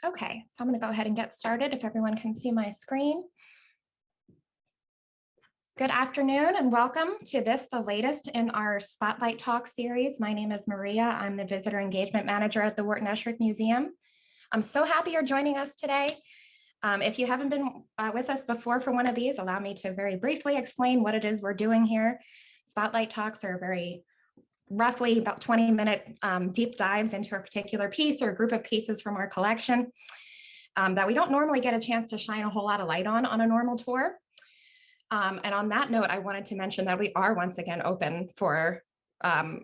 Okay, so I'm going to go ahead and get started if everyone can see my screen. Good afternoon and welcome to this, the latest in our Spotlight Talk series. My name is Maria. I'm the Visitor Engagement Manager at the Wharton Esherick Museum. I'm so happy you're joining us today. If you haven't been with us before for one of these, allow me to very briefly explain what it is we're doing here. Spotlight Talks are roughly about 20-minute deep dives into a particular piece or a group of pieces from our collection that we don't normally get a chance to shine a whole lot of light on a normal tour. And on that note, I wanted to mention that we are once again open for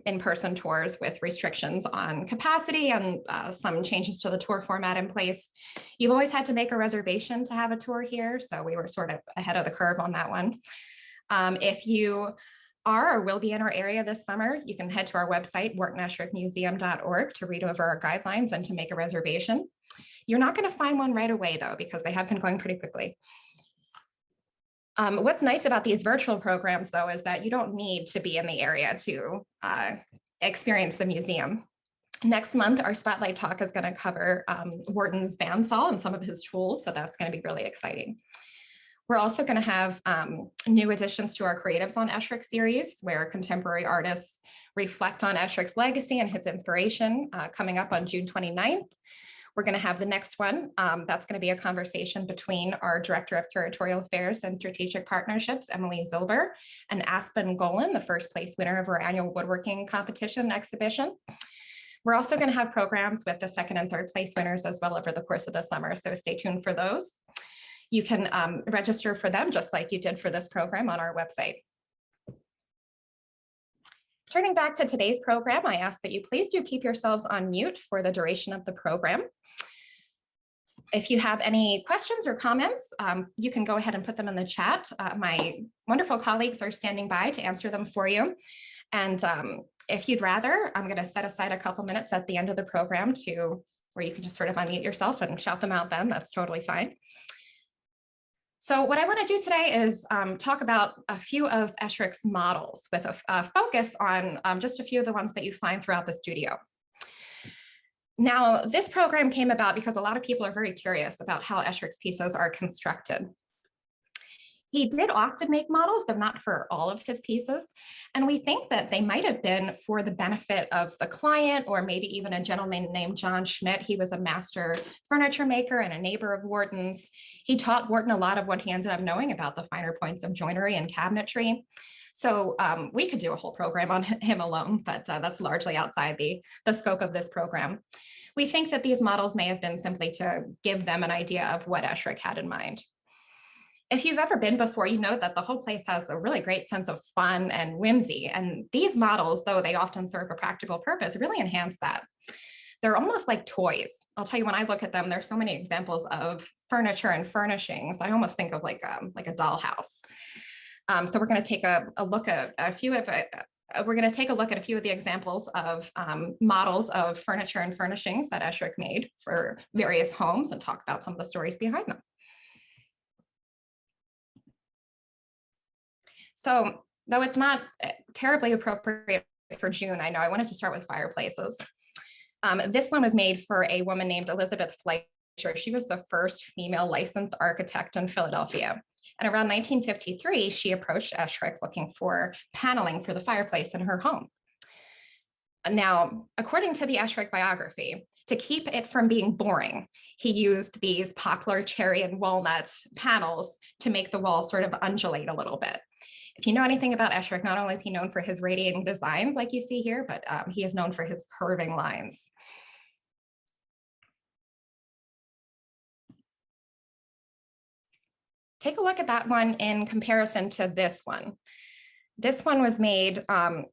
in-person tours with restrictions on capacity and some changes to the tour format in place. You've always had to make a reservation to have a tour here, so we were sort of ahead of the curve on that one. If you are or will be in our area this summer, you can head to our website, whartonesherickmuseum.org, to read over our guidelines and to make a reservation. You're not going to find one right away, though, because they have been going pretty quickly. What's nice about these virtual programs, though, is that you don't need to be in the area to experience the museum. Next month, our Spotlight Talk is going to cover Wharton's bandsaw and some of his tools, so that's going to be really exciting. We're also going to have new additions to our Creatives on Esherick series, where contemporary artists reflect on Esherick's legacy and his inspiration, coming up on June 29th. We're going to have the next one. That's going to be a conversation between our Director of Curatorial Affairs and Strategic Partnerships, Emily Zilber, and Aspen Golan, the first place winner of our annual woodworking competition exhibition. We're also going to have programs with the second and third place winners as well over the course of the summer, so stay tuned for those. You can register for them just like you did for this program on our website. Turning back to today's program, I ask that you please do keep yourselves on mute for the duration of the program. If you have any questions or comments, you can go ahead and put them in the chat. My wonderful colleagues are standing by to answer them for you. And if you'd rather, I'm going to set aside a couple minutes at the end of the program where you can just sort of unmute yourself and shout them out then. That's totally fine. So what I want to do today is talk about a few of Esherick's models with a focus on just a few of the ones that you find throughout the studio. Now, this program came about because a lot of people are very curious about how Esherick's pieces are constructed. He did often make models, though not for all of his pieces. And we think that they might have been for the benefit of the client or maybe even a gentleman named John Schmidt. He was a master furniture maker and a neighbor of Wharton's. He taught Wharton a lot of what he ended up knowing about the finer points of joinery and cabinetry. So we could do a whole program on him alone, but that's largely outside the scope of this program. We think that these models may have been simply to give them an idea of what Esherick had in mind. If you've ever been before, you know that the whole place has a really great sense of fun and whimsy. And these models, though they often serve a practical purpose, really enhance that. They're almost like toys. I'll tell you, when I look at them, there's so many examples of furniture and furnishings. I almost think of like a dollhouse. So we're going to take a look at a few of the examples of models of furniture and furnishings that Esherick made for various homes and talk about some of the stories behind them. So, though it's not terribly appropriate for June, I know I wanted to start with fireplaces. This one was made for a woman named Elizabeth Fleischer. She was the first female licensed architect in Philadelphia. And around 1953, she approached Esherick looking for paneling for the fireplace in her home. Now, according to the Esherick biography, to keep it from being boring, he used these poplar, cherry, and walnut panels to make the wall sort of undulate a little bit. If you know anything about Esherick, not only is he known for his radiating designs like you see here, but he is known for his curving lines. Take a look at that one in comparison to this one. This one was made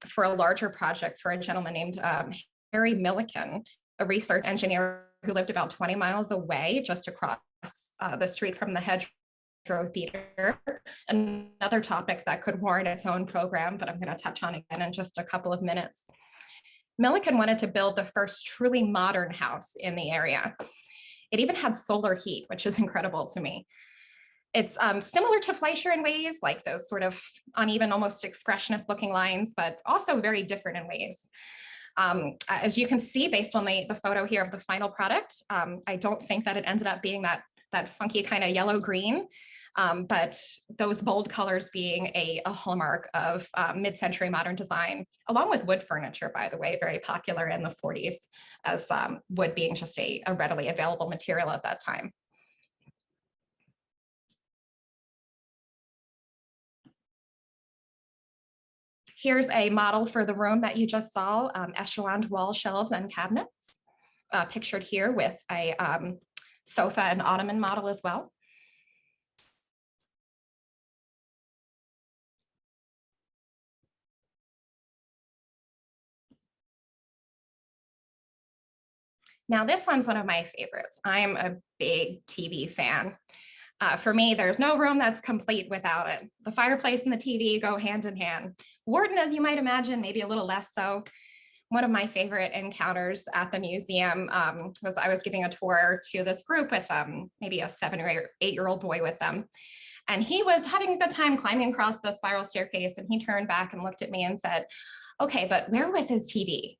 for a larger project for a gentleman named Harry Milliken, a research engineer who lived about 20 miles away, just across the street from the Hedgerow Theater. Another topic that could warrant its own program, but I'm going to touch on again in just a couple of minutes. Milliken wanted to build the first truly modern house in the area. It even had solar heat, which is incredible to me. It's similar to Fleischer in ways, like those sort of uneven, almost expressionist looking lines, but also very different in ways. As you can see, based on the photo here of the final product, I don't think that it ended up being that funky kind of yellow green, but those bold colors being a hallmark of mid-century modern design, along with wood furniture, by the way, very popular in the 40s, as wood being just a readily available material at that time. Here's a model for the room that you just saw, echeloned wall shelves and cabinets, pictured here with a sofa and ottoman model as well. Now, this one's one of my favorites. I'm a big TV fan. For me, there's no room that's complete without it. The fireplace and the TV go hand in hand. Wharton, as you might imagine, maybe a little less so. One of my favorite encounters at the museum was I was giving a tour to this group with maybe a 7 or 8-year-old boy with them. And he was having a good time climbing across the spiral staircase, and he turned back and looked at me and said, "Okay, but where was his TV?"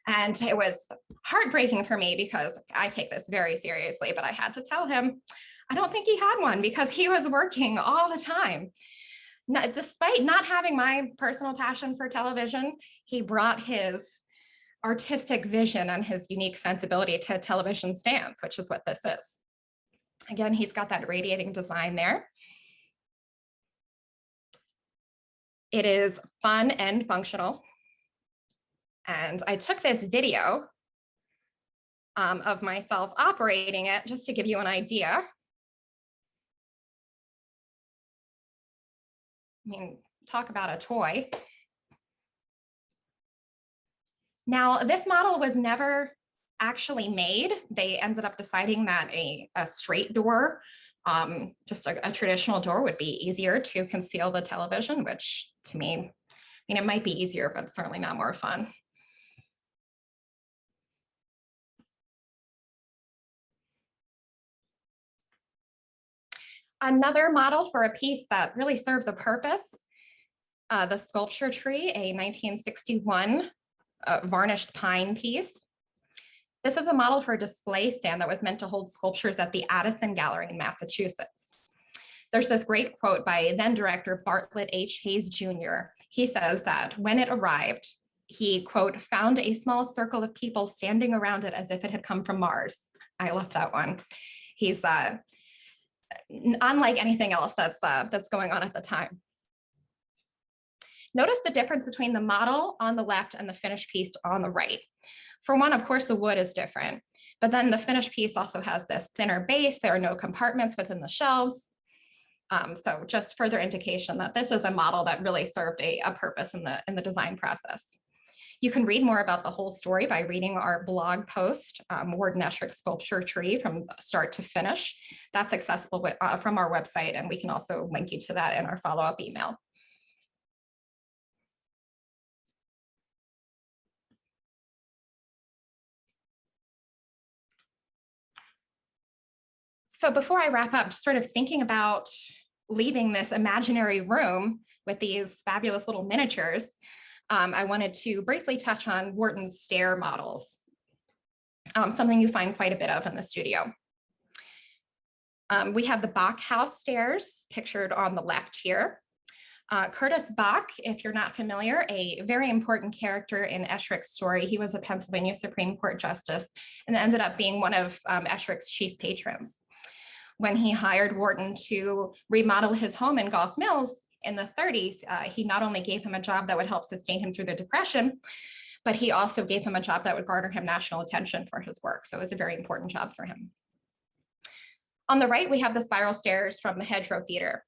And it was heartbreaking for me because I take this very seriously, but I had to tell him I don't think he had one because he was working all the time. Despite not having my personal passion for television, he brought his artistic vision and his unique sensibility to television stands, which is what this is. Again, he's got that radiating design there. It is fun and functional. And I took this video of myself operating it just to give you an idea. I mean, talk about a toy. Now, this model was never actually made. They ended up deciding that a straight door, just a traditional door, would be easier to conceal the television, which to me, I mean, it might be easier, but certainly not more fun. Another model for a piece that really serves a purpose, the sculpture tree, a 1961 varnished pine piece. This is a model for a display stand that was meant to hold sculptures at the Addison Gallery in Massachusetts. There's this great quote by then director Bartlett H. Hayes Jr. He says that when it arrived, he, quote, found a small circle of people standing around it as if it had come from Mars. I love that one. He's unlike anything else that's going on at the time. Notice the difference between the model on the left and the finished piece on the right. For one, of course, the wood is different, but then the finished piece also has this thinner base. There are no compartments within the shelves. So just further indication that this is a model that really served a purpose in the design process. You can read more about the whole story by reading our blog post, Wharton Esherick Sculpture Tree from start to finish. That's accessible from our website, and we can also link you to that in our follow-up email. So before I wrap up, just sort of thinking about leaving this imaginary room with these fabulous little miniatures, I wanted to briefly touch on Wharton's stair models, something you find quite a bit of in the studio. We have the Bach house stairs pictured on the left here. Curtis Bach, if you're not familiar, a very important character in Esherick's story. He was a Pennsylvania Supreme Court justice and ended up being one of Esherick's chief patrons. When he hired Wharton to remodel his home in Gulf Mills in the 30s, he not only gave him a job that would help sustain him through the Depression, but he also gave him a job that would garner him national attention for his work. So it was a very important job for him. On the right, we have the spiral stairs from the Hedgerow Theater.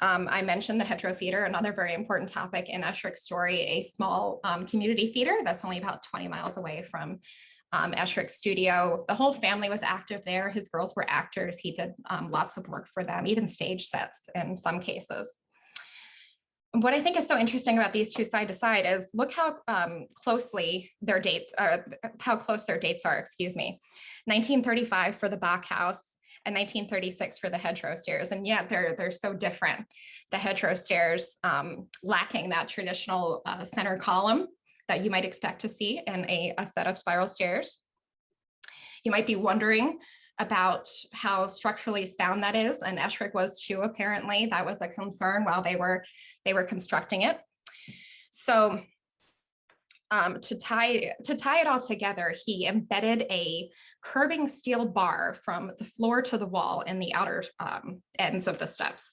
I mentioned the Hedgerow Theater, another very important topic in Esherick's story, a small community theater that's only about 20 miles away from Esherick's studio. The whole family was active there. His girls were actors. He did lots of work for them, even stage sets in some cases. What I think is so interesting about these two side to side is look how closely their dates are, how close their dates are, excuse me. 1935 for the Bach house and 1936 for the Hedgerow stairs. And yet they're so different. The Hedgerow stairs lacking that traditional center column that you might expect to see in a set of spiral stairs. You might be wondering about how structurally sound that is, and Esherick was too, apparently. That was a concern while they were constructing it. So to tie it all together, he embedded a curving steel bar from the floor to the wall in the outer ends of the steps.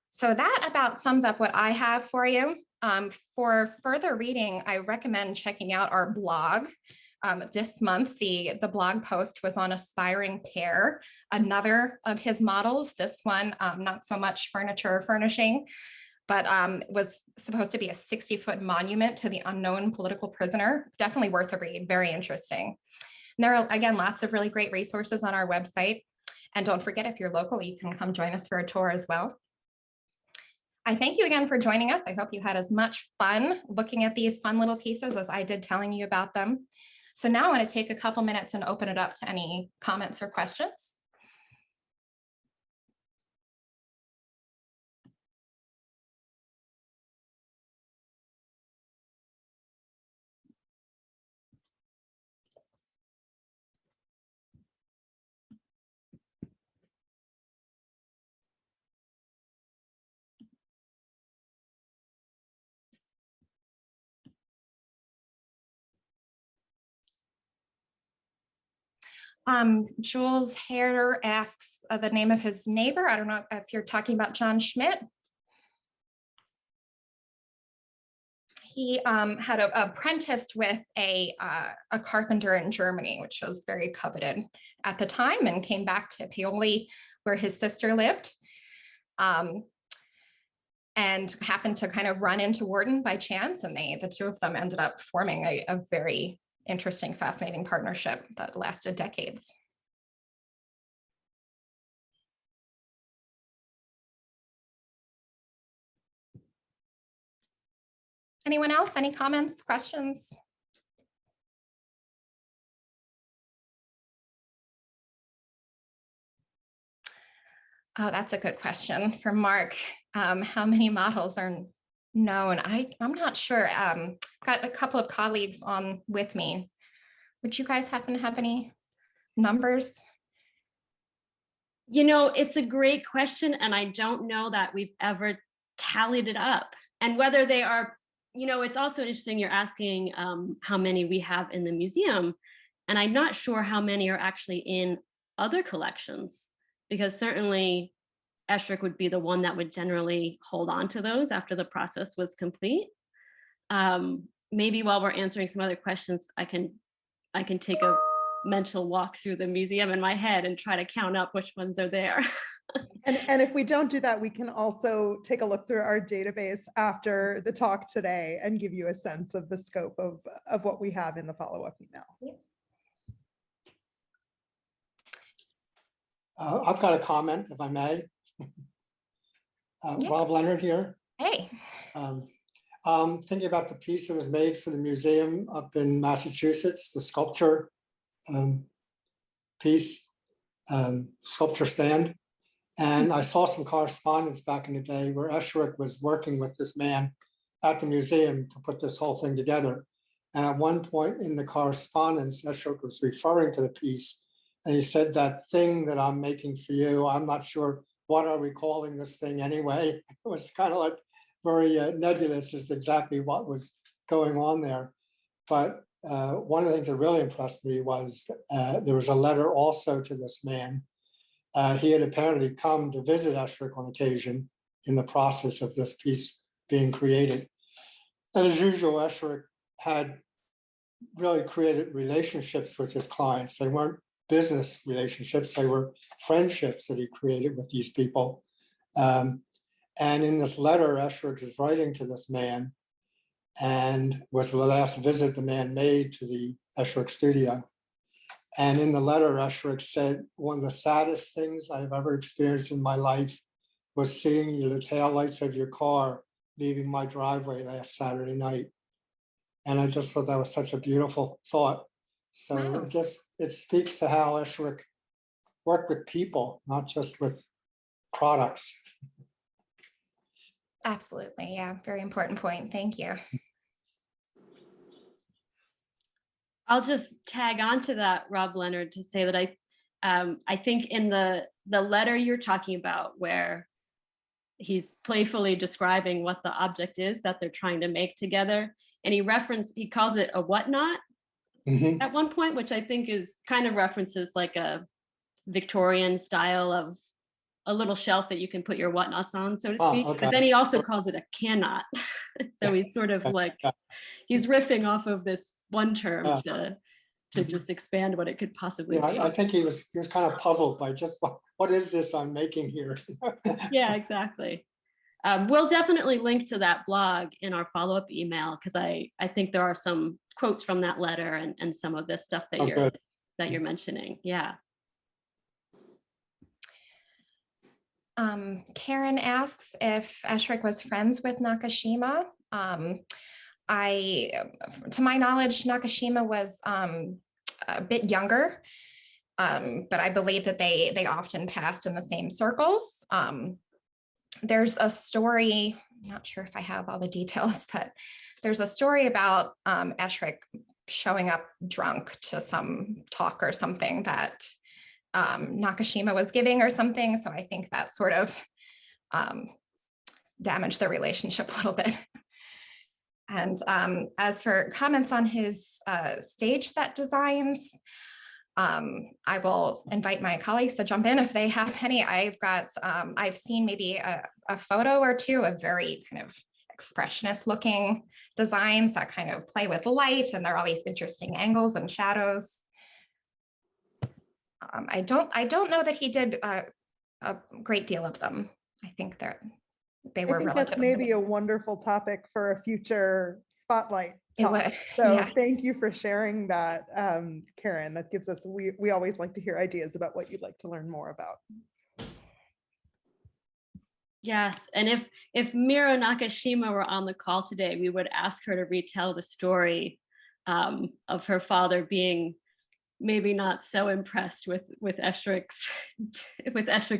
So that about sums up what I have for you. For further reading, I recommend checking out our blog. This month, the blog post was on Aspiring Pair, another of his models. This one, not so much furniture or furnishing, but was supposed to be a 60-foot monument to the unknown political prisoner. Definitely worth a read, very interesting. And there are, again, lots of really great resources on our website. And don't forget, if you're local, you can come join us for a tour as well. I thank you again for joining us. I hope you had as much fun looking at these fun little pieces as I did telling you about them. So now I want to take a couple minutes and open it up to any comments or questions. Jules Hare asks the name of his neighbor. I don't know if you're talking about John Schmidt. He had apprenticed with a carpenter in Germany, which was very coveted at the time, and came back to Paoli, where his sister lived, and happened to kind of run into Wharton by chance, and the two of them ended up forming a very interesting, fascinating partnership that lasted decades. Anyone else? Any comments, questions? Oh, that's a good question for Mark. How many models are known? I'm not sure. Got a couple of colleagues on with me. Would you guys happen to have any numbers? You know, it's a great question, and I don't know that we've ever tallied it up. And whether they are, you know, it's also interesting you're asking how many we have in the museum, and I'm not sure how many are actually in other collections, because certainly Esherick would be the one that would generally hold on to those after the process was complete. Maybe while we're answering some other questions, I can take a mental walk through the museum in my head and try to count up which ones are there. And if we don't do that, we can also take a look through our database after the talk today and give you a sense of the scope of what we have in the follow-up email. I've got a comment, if I may. Yeah. Rob Leonard here. Hey. Thinking about the piece that was made for the museum up in Massachusetts, the sculpture piece, sculpture stand. And I saw some correspondence back in the day where Esherick was working with this man at the museum to put this whole thing together. And at one point in the correspondence, Esherick was referring to the piece, and he said, that thing that I'm making for you, I'm not sure, what are we calling this thing anyway? It was kind of like very nebulous as to exactly what was going on there. But one of the things that really impressed me was there was a letter also to this man. He had apparently come to visit Esherick on occasion in the process of this piece being created. And as usual, Esherick had really created relationships with his clients. They weren't business relationships, they were friendships that he created with these people. And in this letter, Esherick is writing to this man, and was the last visit the man made to the Esherick studio. And in the letter, Esherick said, one of the saddest things I've ever experienced in my life was seeing the taillights of your car leaving my driveway last Saturday night. And I just thought that was such a beautiful thought. So wow. It speaks to how Esherick work with people, not just with products. Absolutely. Yeah. Very important point. Thank you. I'll just tag on to that, Rob Leonard, to say that I think in the letter you're talking about, where he's playfully describing what the object is that they're trying to make together, and he calls it a whatnot Mhm. at one point, which I think is kind of references like a Victorian style of a little shelf that you can put your whatnots on, so to Oh, speak. okay. But then he also calls it a cannot. So he's sort of like, he's riffing off of this one term to just expand what it could possibly Yeah, be. I think he was kind of puzzled by just what is this I'm making here? Yeah, exactly. We'll definitely link to that blog in our follow-up email, because I think there are some quotes from that letter and some of this stuff that Oh, good. you're mentioning. Yeah. Karen asks if Esherick was friends with Nakashima. To my knowledge, Nakashima was a bit younger, but I believe that they often passed in the same circles. There's a story, I'm not sure if I have all the details, but there's a story about Esherick showing up drunk to some talk or something that Nakashima was giving or something. So I think that sort of damaged the relationship a little bit. And as for comments on his stage set designs, I will invite my colleagues to jump in if they have any. I've seen maybe a photo or two of very kind of expressionist looking designs that kind of play with light, and there are all these interesting angles and shadows. I don't know that he did a great deal of them. I think they were I think that's relatively maybe a wonderful topic for a future spotlight It talk. would, So yeah. thank you for sharing that, Karen. That gives us, we always like to hear ideas about what you'd like to learn more about. Yes, and if Mira Nakashima were on the call today, we would ask her to retell the story of her father being maybe not so impressed with Esherick's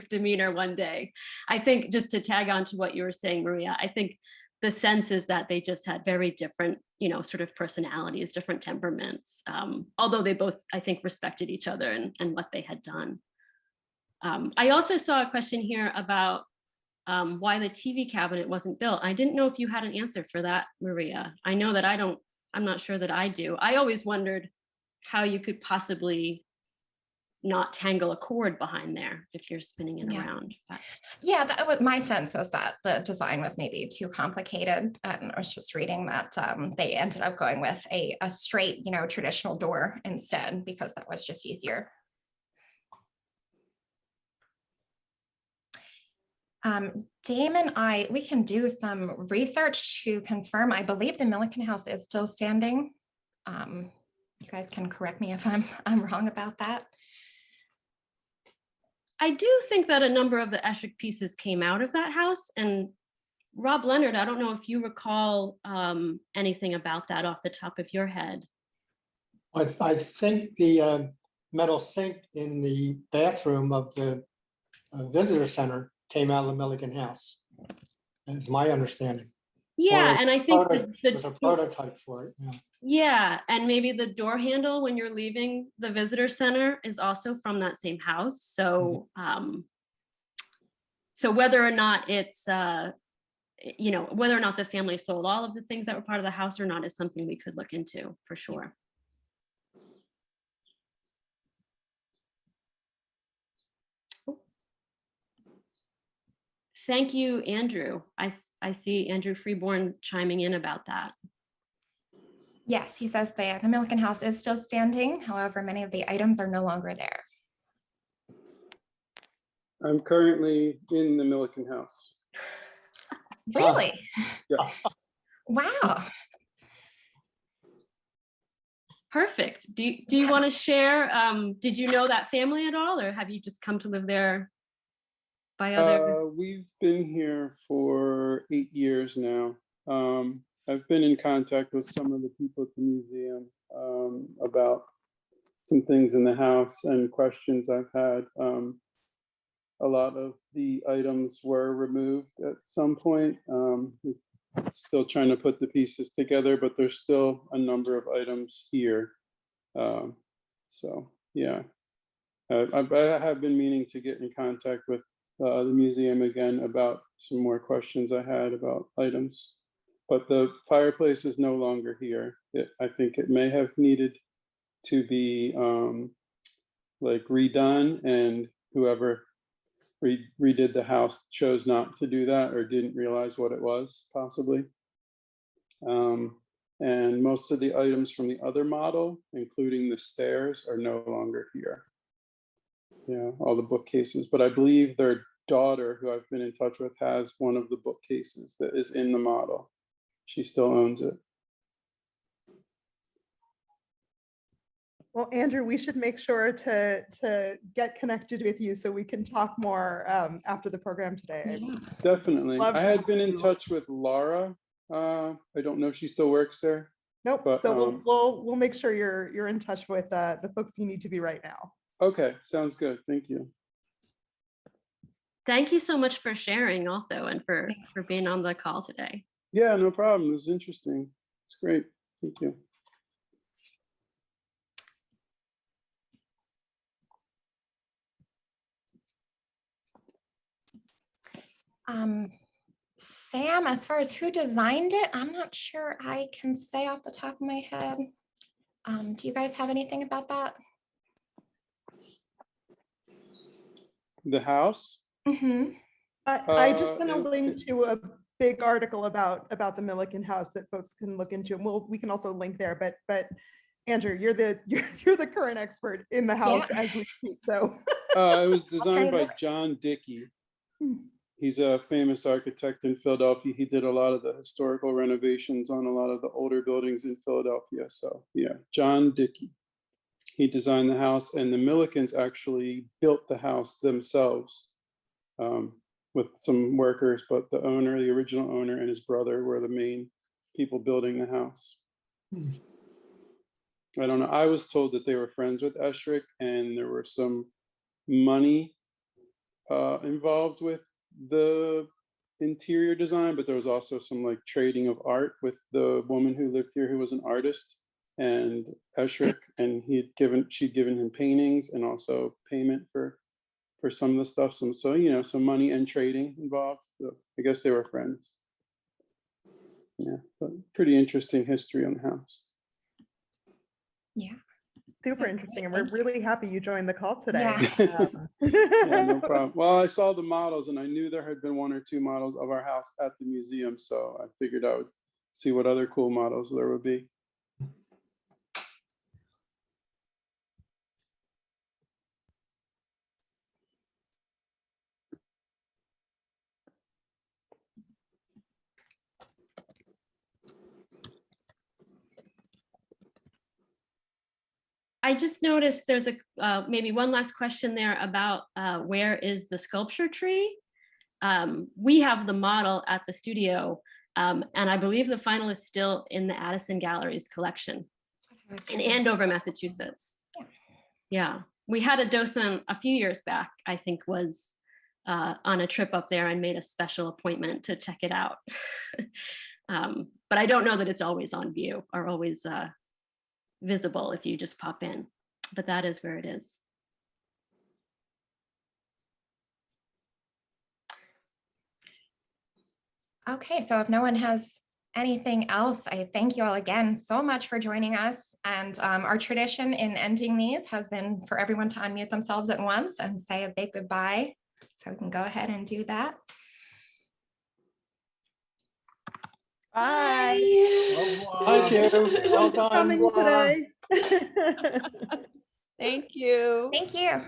demeanor one day. I think, just to tag on to what you were saying, Maria, I think the sense is that they just had very different, sort of personalities, different temperaments, although they both, I think, respected each other and what they had done. I also saw a question here about why the TV cabinet wasn't built. I didn't know if you had an answer for that, Maria. I know that I'm not sure that I do. I always wondered how you could possibly not tangle a cord behind there if you're spinning it around. But. Yeah, my sense was that the design was maybe too complicated. And I was just reading that they ended up going with a straight, traditional door instead, because that was just easier. Damon, we can do some research to confirm. I believe the Milliken House is still standing. You guys can correct me if I'm wrong about that. I do think that a number of the Esherick pieces came out of that house. And Rob Leonard, I don't know if you recall anything about that off the top of your head. I think the metal sink in the bathroom of the visitor center came out of the Milliken House. That's my understanding. Yeah, and I think there's a prototype for it. Yeah. Yeah, and maybe the door handle when you're leaving the visitor center is also from that same house. So, so whether or not it's, whether or not the family sold all of the things that were part of the house or not is something we could look into for sure. Thank you, Andrew. I see Andrew Freeborn chiming in about that. Yes, he says the Milliken House is still standing. However, many of the items are no longer there. I'm currently in the Milliken House. Really? Yeah. Wow. Perfect. Do you want to share? Did you know that family at all, or have you just come to live there by other? We've been here for 8 years now. I've been in contact with some of the people at the museum about some things in the house and questions I've had. A lot of the items were removed at some point. Still trying to put the pieces together, but there's still a number of items here. So yeah, I have been meaning to get in contact with the museum again about some more questions I had about items. But the fireplace is no longer here. I think it may have needed to be like redone, and whoever redid the house chose not to do that or didn't realize what it was, possibly. And most of the items from the other model, including the stairs, are no longer here. Yeah, all the bookcases, but I believe their daughter, who I've been in touch with, has one of the bookcases that is in the model. She still owns it. Well, Andrew, we should make sure to get connected with you so we can talk more after the program today. Definitely. Love I to had have been in you. touch with Laura. I don't know if she still works there. Nope. But, So we'll make sure you're in touch with the folks you need to be right now. Okay, sounds good. Thank you. Thank you so much for sharing also, and for being on the call today. Yeah, no problem. This is interesting. It's great. Thank you. Sam, as far as who designed it, I'm not sure I can say off the top of my head. Do you guys have anything about that? The house? Mm-hmm. I just sent a it- link to a big article about the Milliken house that folks can look into, and we can also link there. But Andrew, you're the current expert in the house as we speak. So it was designed by Alternative. John Dickey. He's a famous architect in Philadelphia. He did a lot of the historical renovations on a lot of the older buildings in Philadelphia. So yeah, John Dickey. He designed the house, and the Millikens actually built the house themselves with some workers, but the owner, the original owner, and his brother were the main people building the house. I don't know. I was told that they were friends with Esherick, and there were some money involved with the interior design, but there was also some like trading of art with the woman who lived here, who was an artist, and Esherick, and she'd given him paintings and also payment for some of the stuff. So you know, some money and trading involved. So I guess they were friends. Yeah, but pretty interesting history on the house. Yeah. super interesting, and we're really happy you joined the call today. Yeah. Yeah, no problem. Well, I saw the models, and I knew there had been one or two models of our house at the museum, so I figured I would see what other cool models there would be. I just noticed there's a maybe one last question there about where is the sculpture tree? We have the model at the studio, and I believe the final is still in the Addison Gallery's collection in Andover, Massachusetts. Yeah, we had a docent a few years back, I think was on a trip up there and made a special appointment to check it out. But I don't know that it's always on view or always visible if you just pop in, but that is where it is. Okay, so if no one has anything else, I thank you all again so much for joining us. And our tradition in ending these has been for everyone to unmute themselves at once and say a big goodbye. So we can go ahead and do that. Bye. Thank you. Well For done. coming Laura. today. Thank you. Thank you. Thank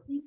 you.